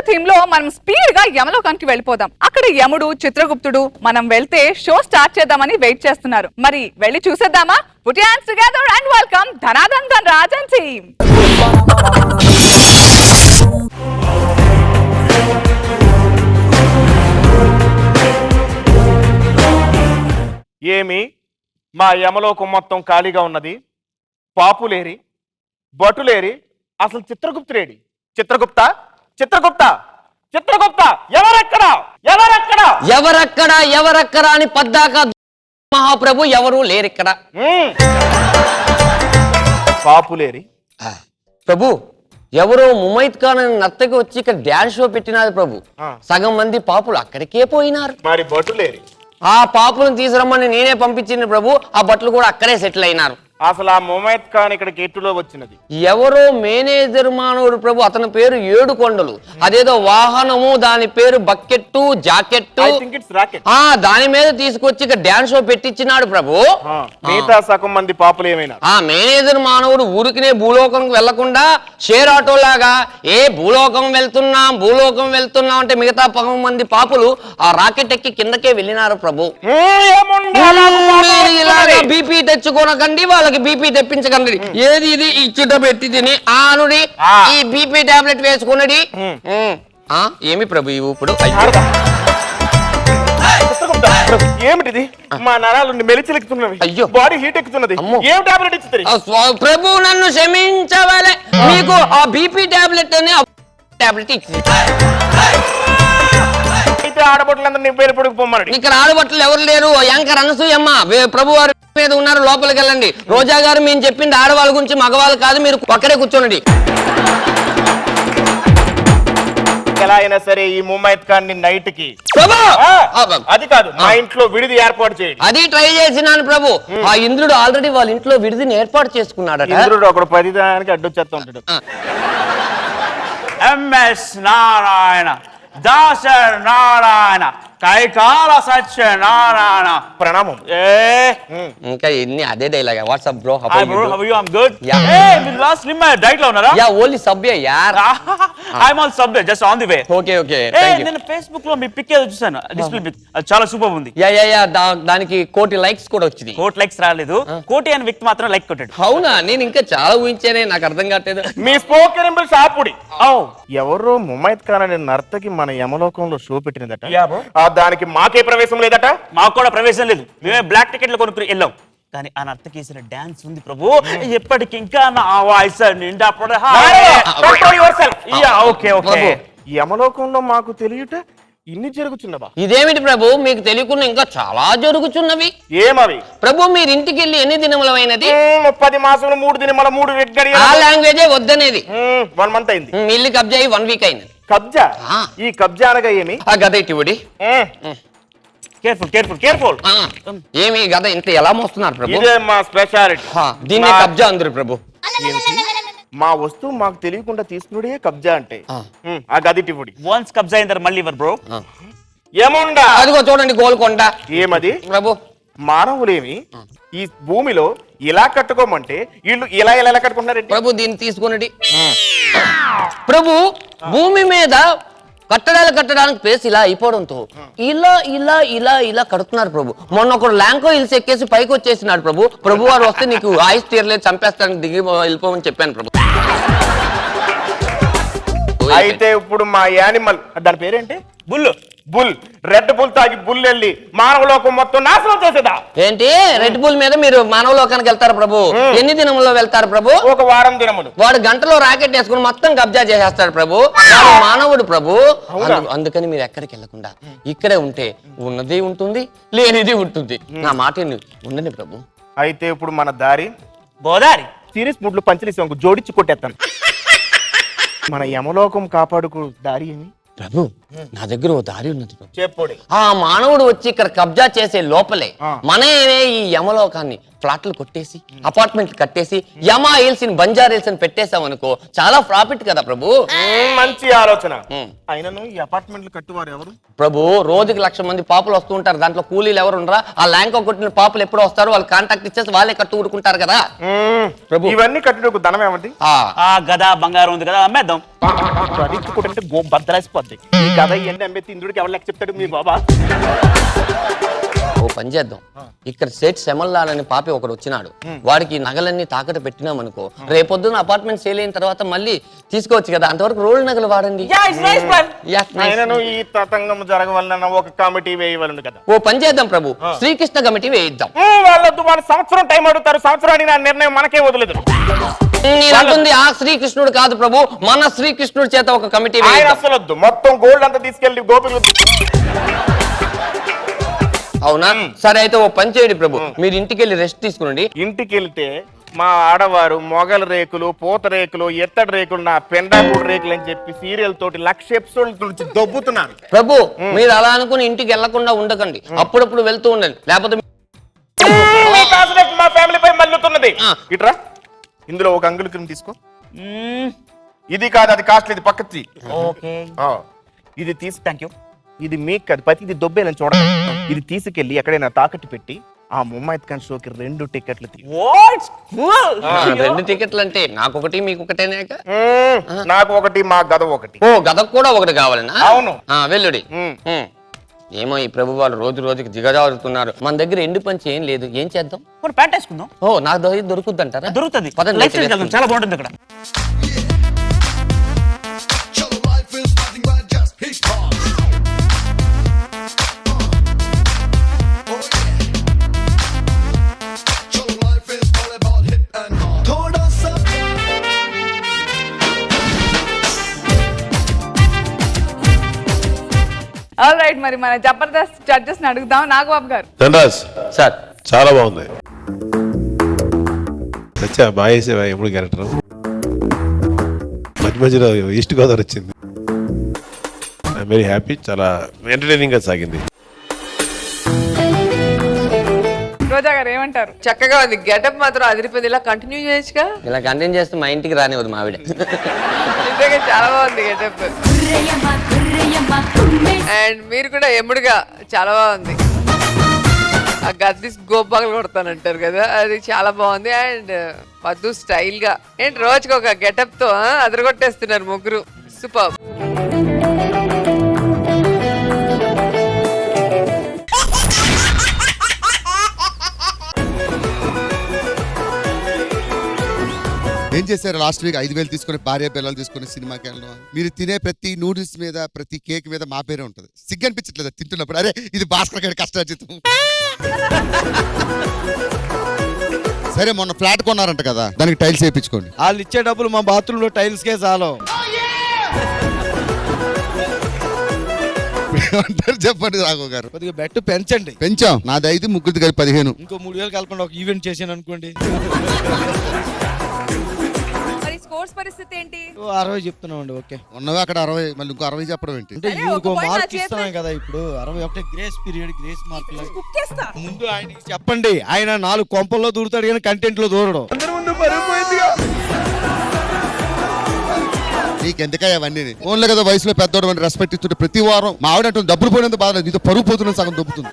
Theme లో మనం speed గా యమలోకానికి వెళ్ళిపోదాం. అక్కడ యముడు, చిత్రగుప్తుడు మనం వెళ్తే షో స్టార్ట్ చేద్దామని వెయిట్ చేస్తున్నారు. మరి వెళ్ళి చూసేద్దామా? Put your hands together and welcome ధనాధన్ Dhanraj and team. ఏమి మా యమలోకం మొత్తం ఖాళీగా ఉన్నది. పాపులేరి, బటులేరి, అసలు చిత్రగుప్తురేడి? చిత్రగుప్త చిత్రగుప్త చిత్రగుప్త ఎవరెక్కడా ఎవరెక్కడా ఎవరెక్కడా ఎవరెక్కడా అని పద్దాక మహాప్రభు ఎవరు లేరిక్కడ. పాపులేరి ప్రభు ఎవరో ముమైత్ ఖాన్ అని నర్తకి వచ్చి ఇక్కడ డ్యాన్స్ షో పెట్టినారు ప్రభు. సగం మంది పాపులు అక్కడికే పోయినారు. మరి బటులేరి? ఆ పాపులను తీసుకురమ్మని నేనే పంపించింది ప్రభు. ఆ బట్టలు కూడా అక్కడే సెటిల్ అయినారు. అసలు ఆ ముమైత్ ఖాన్ ఇక్కడికి ఎట్టులో వచ్చినది? ఎవరో మేనేజర్ మానవుడు ప్రభు. అతని పేరు ఏడుకొండలు. అదేదో వాహనము, దాని పేరు బకెట్టు, జాకెట్టు, దాని మీద తీసుకొచ్చి ఇక్కడ డ్యాన్స్ షో పెట్టించినాడు ప్రభు. మిగతా సగం మంది పాపులు ఏమైనా? ఆ మేనేజర్ మానవుడు ఊరికినే భూలోకంకి వెళ్లకుండా షేర్ ఆటో లాగా భూలోకం వెళ్తున్నాం అంటే మిగతా సగం మంది పాపులు ఆ రాకెట్ ఎక్కి కిందకే వెళ్ళినారు ప్రభు. ఇలాగా బీపీ తెచ్చుకోనకండి, వాళ్ళకి బీపీ తెప్పించకండి. ఏది ఇది ఇచ్చిట పెట్టి తిని ఆనుడి ఈ బీపీ టాబ్లెట్ వేసుకున్నది. ఏమి ప్రభు ఇప్పుడు ఏమిటిది? మా నరాలు మెలిచెలుకుతున్నవి, అయ్యో బాడీ హీట్ ఎక్కుతున్నది. ఏం టాబ్లెట్ ఇచ్చి? ప్రభు నన్ను క్షమించవలే, మీకు ఆ బీపీ టాబ్లెట్ అని టాబ్లెట్ ఇచ్చింది. ఇక్కడ ఆడబట్టలు ఎవరు లేరు. యాంకర్ అనసూయమ్మ ప్రభు వారి మీద ఉన్నారు, లోపలికి వెళ్ళండి. రోజా గారు మేము చెప్పింది ఆడవాళ్ళ గురించి, మగవాళ్ళు కాదు, మీరు ఒక్కడే కూర్చోండి. ఎలా అయినా సరే ఈ ముమైత్ ఖాన్ నైట్ కి అది కాదు, మా ఇంట్లో విడిది ఏర్పాటు చేయండి. అది ట్రై చేసినాను ప్రభు. ఆ ఇంద్రుడు ఆల్రెడీ వాళ్ళ ఇంట్లో విడిదిని ఏర్పాటు చేసుకున్నాడు. ఇంద్రుడు ఒకడు 10 దానికి అడ్డొచ్చేస్తా ఉంటాడు. ఎంఎస్ నారాయణ, దాస నారాయణ, కైకాల సత్య నారాయణ. ప్రణామం. ఇంకా ఎన్ని అదే dialogue. WhatsApp bro, how are you? I'm good. మీరు లాస్ట్ స్లిమ్ డైట్ లో ఉన్నారా? యా, ఓన్లీ సబ్వే యార్. I'm on Subway, just on the way. Okay okay, thank you. నేను ఫేస్బుక్ లో మీ పిక్ ఏదో చూసాను, డిస్ప్లే పిక్, చాలా సూపర్ ఉంది. యా యా యా, దానికి 1 కోటి లైక్స్ కూడా వచ్చింది. 1 కోటి లైక్స్ రాలేదు, కోటి అనే వ్యక్తి మాత్రం లైక్ కొట్టాడు. అవునా? నేను ఇంకా చాలా ఊహించానే, నాకు అర్థం కావట్లేదు. మీ స్పోకెన్ ఇంగ్లీష్ ఆపుడి. ఎవరో ముమైత్ ఖాన్ అనే నర్తకి మన యమలోకంలో షో పెట్టినదట. దానికి మాకే ప్రవేశం లేదట. మాకు కూడా ప్రవేశం లేదు. మేమే బ్లాక్ టికెట్లు కొనుక్కుని వెళ్ళాం. కానీ ఆ నర్తకేసిన డాన్స్ ఉంది ప్రభు, ఎప్పటికి ఇంకా నా వాయిస్ నిండా. యమలోకంలో మాకు తెలియట ఇన్ని జరుగుతున్నవా? ఇదేమిటి ప్రభు, మీకు తెలియకుండా ఇంకా చాలా జరుగుతున్నవి. ఏమవి ప్రభు? మీరు ఇంటికి వెళ్ళి ఎన్ని దినములైనది? 30 మాసములు 3 దినముల 3 రెడ్గడి. ఆ లాంగ్వేజే వద్దనేది. 1 మంత్ అయింది. ఇల్లు కబ్జా అయ్యి 1 వీక్ అయింది. కబ్జా? ఈ కబ్జా అనగా ఏమి? ఆ గద ఇటువడి. Careful careful careful. ఏమి గద ఇంత ఎలా మోస్తున్నారు ప్రభు? ఇదే మా స్పెషాలిటీ. దీన్నే కబ్జా అందరు ప్రభు. మా వస్తువు మాకు తెలియకుండా తీసుకునే కబ్జా అంటే ఆ గది ఇటువడి. వన్స్ కబ్జా అయిందర్ మళ్ళీ ఇవ్వరు బ్రో. ఏముండా? అదిగో చూడండి గోల్కొండ. ఏమది ప్రభు? మానవులేమి ఈ భూమిలో ఇలా కట్టుకోమంటే వీళ్ళు ఇలా ఎలా ఎలా కట్టుకుంటారండి ప్రభు? దీన్ని తీసుకున్నది ప్రభు. భూమి మీద కట్టడాలు కట్టడానికి ప్లేస్ ఇలా అయిపోవడంతో ఇలా ఇలా ఇలా ఇలా కడుతున్నారు ప్రభు. మొన్న ఒకడు ల్యాంకో హిల్స్ ఎక్కేసి పైకి వచ్చేసినాడు ప్రభు. ప్రభు వారు వస్తే నీకు ఆయుష్ తీరలేదు, చంపేస్తాను, దిగి వెళ్ళిపోమని చెప్పాను ప్రభు. అయితే ఇప్పుడు మా యానిమల్, దాని పేరేంటి? బుల్. బుల్, రెడ్ బుల్ తాగి బుల్ వెళ్ళి మానవలోకం మొత్తం నాశనం చేసేదా? ఏంటి? రెడ్ బుల్ మీద మీరు మానవలోకానికి వెళ్తారు ప్రభు? ఎన్ని దినముల్లో వెళ్తారు ప్రభు? 1 వారం దినములు. వాడు గంటలో రాకెట్ వేసుకుని మొత్తం కబ్జా చేసేస్తాడు ప్రభు. మానవుడు ప్రభు. అందుకని మీరు ఎక్కడికి వెళ్ళకుండా ఇక్కడే ఉంటే ఉన్నది ఉంటుంది, లేనిది ఉంటుంది. నా మాట ఉండండి ప్రభు. అయితే ఇప్పుడు మన దారి గోదారి సీరియస్ మూడ్ లో పంచలేసి జోడించి కొట్టేస్తాను. మన యమలోకం కాపాడుకు దారి ఏమి ప్రభు? నా దగ్గర ఓ దారి ఉన్నది ప్రభు. చెప్పండి. ఆ మానవుడు వచ్చి ఇక్కడ కబ్జా చేసే లోపలే మనమే ఈ యమలోకాన్ని ఫ్లాట్లు కొట్టేసి అపార్ట్మెంట్లు కట్టేసి యమా హిల్స్ ఇన్ బంజారా హిల్స్ అని పెట్టేసాం అనుకో చాలా ప్రాఫిట్ కదా ప్రభు. మంచి ఆలోచన. అయినను ఈ అపార్ట్మెంట్లు కట్టువారు ఎవరు? ప్రభు రోజుకి 1,00,000 మంది పాపులు వస్తూ ఉంటారు, దాంట్లో కూలీలు ఎవరు ఉండరా? ఆ ల్యాంకో కొట్టిన పాపులు ఎప్పుడు వస్తారు, వాళ్ళు కాంటాక్ట్ ఇచ్చేసి వాళ్ళే కట్టు ఊరుకుంటారు కదా ప్రభు. ఇవన్నీ కట్టుటకు ధనం ఏమండి? ఆ గదా బంగారం ఉంది కదా అమ్మేద్దాం. అడిక్కుంటే గో బద్దలాసిపోద్ది. ఈ కథ ఇవన్నీ అమ్మేస్తే ఇంద్రుడికి ఎవరు లెక్క చెప్తాడు మీ బాబా? ఓ పని చేద్దాం, ఇక్కడ సేట్ సెమల్లాల్ అనే పాపి ఒకడు వచ్చినాడు, వాడికి నగలన్నీ తాకట్టు పెట్టినాం అనుకో, రేపొద్దున అపార్ట్మెంట్ సేల్ అయిన తర్వాత మళ్ళీ తీసుకోవచ్చు కదా, అంతవరకు రోల్ నగలు వాడండి. ఆయనను ఈ తతంగం జరగవలన ఒక కమిటీ వేయవలను కదా. ఓ పని చేద్దాం ప్రభు, శ్రీకృష్ణ కమిటీ వేయిద్దాం. వాళ్ళొద్దు, వాళ్ళ సంవత్సరం టైం అడుగుతారు, సంవత్సరానికి నా నిర్ణయం మనకే వదిలేదు. నేనంటుంది ఆ శ్రీకృష్ణుడు కాదు ప్రభు, మన శ్రీకృష్ణుడి చేత ఒక కమిటీ ఆయన అసలు వద్దు, మొత్తం గోల్డ్ అంతా తీసుకెళ్లి గోపికలు. అవునా సరే, అయితే ఓ పని చేయండి ప్రభు, మీరు ఇంటికి వెళ్ళి రెస్ట్ తీసుకునండి. ఇంటికి వెళ్తే మా ఆడవారు మొగల రేకులు, పూత రేకులు, ఎత్తడి రేకులు, నా పెండాకూడు రేకులు అని చెప్పి సీరియల్ తోటి 1,00,000 ఎపిసోడ్ల నుంచి దొబ్బుతున్నారు. ప్రభు మీరు అలా అనుకుని ఇంటికి వెళ్లకుండా ఉండకండి, అప్పుడప్పుడు వెళ్తూ ఉండండి, లేకపోతే మా ఫ్యామిలీ పై మల్లుతున్నది. ఇట్రా, ఇందులో ఒక అంగుళ క్రీమ్ తీసుకో. ఇది కాదు, అది కాస్ట్లీ, ఇది పక్కది. ఓకే ఇది తీసి, థ్యాంక్ యూ. ఇది మీకు కాదు, ప్రతి ఇది దొబ్బేలని చూడండి. ఇది తీసుకెళ్లి ఎక్కడైనా తాకట్టు పెట్టి ఆ ముమ్మాయిత్ ఖాన్ షోకి 2 టికెట్లు తీ. 2 టికెట్లు అంటే నాకొకటి మీకొకటేనాక? నాకు ఒకటి, మా గద ఒకటి. ఓ గదకు కూడా ఒకటి కావాలనా? అవును. వెల్లుడి. ఏమో ఈ ప్రభు వాళ్ళు రోజు రోజుకి దిగజారుతున్నారు, మన దగ్గర ఎండు పంచి ఏం లేదు, ఏం చేద్దాం? ప్యాంట్ వేసుకుందాం. ఓ నాకు దొరుకుద్ది అంటారా? దొరుకుతుంది, పదండి, చాలా బాగుంటుంది అక్కడ. ఆల్ రైట్, మరి మన జబర్దస్త్ జడ్జెస్ ని అడుగుదాం. నాగబాబు గారు. ధనరాజ్ సార్ చాలా బాగుంది, నచ్చా, బాగా వేసేవా ఎప్పుడు క్యారెక్టర్. మధ్య మధ్యలో ఈస్ట్ గోదావరి వచ్చింది, ఐఎమ్ వెరీ హ్యాపీ, చాలా ఎంటర్టైనింగ్ గా సాగింది. రోజా గారు ఏమంటారు? చక్కగా ఉంది, గెటప్ మాత్రం అదిరిపోయింది. ఇలా కంటిన్యూ చేయొచ్చుగా. ఇలా కంటిన్యూ చేస్తే మా ఇంటికి రానివ్వదు మా ఆవిడ. నిజంగా చాలా బాగుంది గెటప్. అండ్ మీరు కూడా ఎముడుగా చాలా బాగుంది. ఆ గద్దీ గోపాలు కొడతానంటారు కదా, అది చాలా బాగుంది. అండ్ మధు స్టైల్ గా ఏంటి రోజుకి ఒక గెటప్ తో అదరగొట్టేస్తున్నారు ముగ్గురు. సూపర్. ఏం చేశారు లాస్ట్ వీక్? 5,000 తీసుకుని భార్య పిల్లలు తీసుకుని సినిమాకి వెళ్ళడం. మీరు తినే ప్రతి నూడిల్స్ మీద, ప్రతి కేక్ మీద మా పేరే ఉంటుంది. సిగ్గు అనిపించట్లేదు తింటున్నప్పుడు? అరే ఇది భాస్కర్ గారి కష్టార్జితం. సరే మొన్న ఫ్లాట్ కొన్నారంట కదా, దానికి టైల్స్ వేయించుకోండి. వాళ్ళు ఇచ్చే డబ్బులు మా బాత్రూమ్ లో టైల్స్ కే చాలు. చెప్పండి రాఘవ్ గారు. కొద్దిగా బెట్ పెంచండి. పెంచాం, నాది 5, ముగ్గురిది కలిపి 15. ఇంకో 3,000 కలపండి, ఒక ఈవెంట్ చేశాను అనుకోండి. మరి స్కోర్స్ పరిస్థితి ఏంటి? 60 చెప్తున్నామండి. ఓకే, ఉన్నవే అక్కడ 60, మళ్ళీ ఇంకో 60 చెప్పడం ఏంటి? అంటే సరే, ఇంకో ఒక point మార్క్ నా ఇస్తున్నాం చేతిలో. కదా ఇప్పుడు. 61 గ్రేస్ పీరియడ్, గ్రేస్ మార్క్. కుక్కేస్తా. ముందు ఆయనకి చెప్పండి, ఆయన 4 కొంపల్లో దూరుతాడు కానీ కంటెంట్ లో దూరడు. నీకెందుకా అవన్నీ? ఫోన్లో కదా వయసులో పెద్దోడు రెస్పెక్ట్ ఇస్తుంటే ప్రతి వారం మా ఆవిడ అంటుంది డబ్బులు పోయినంత బాధ, నీతో పరుగు పోతున్న సగం దొబ్బుతుంది.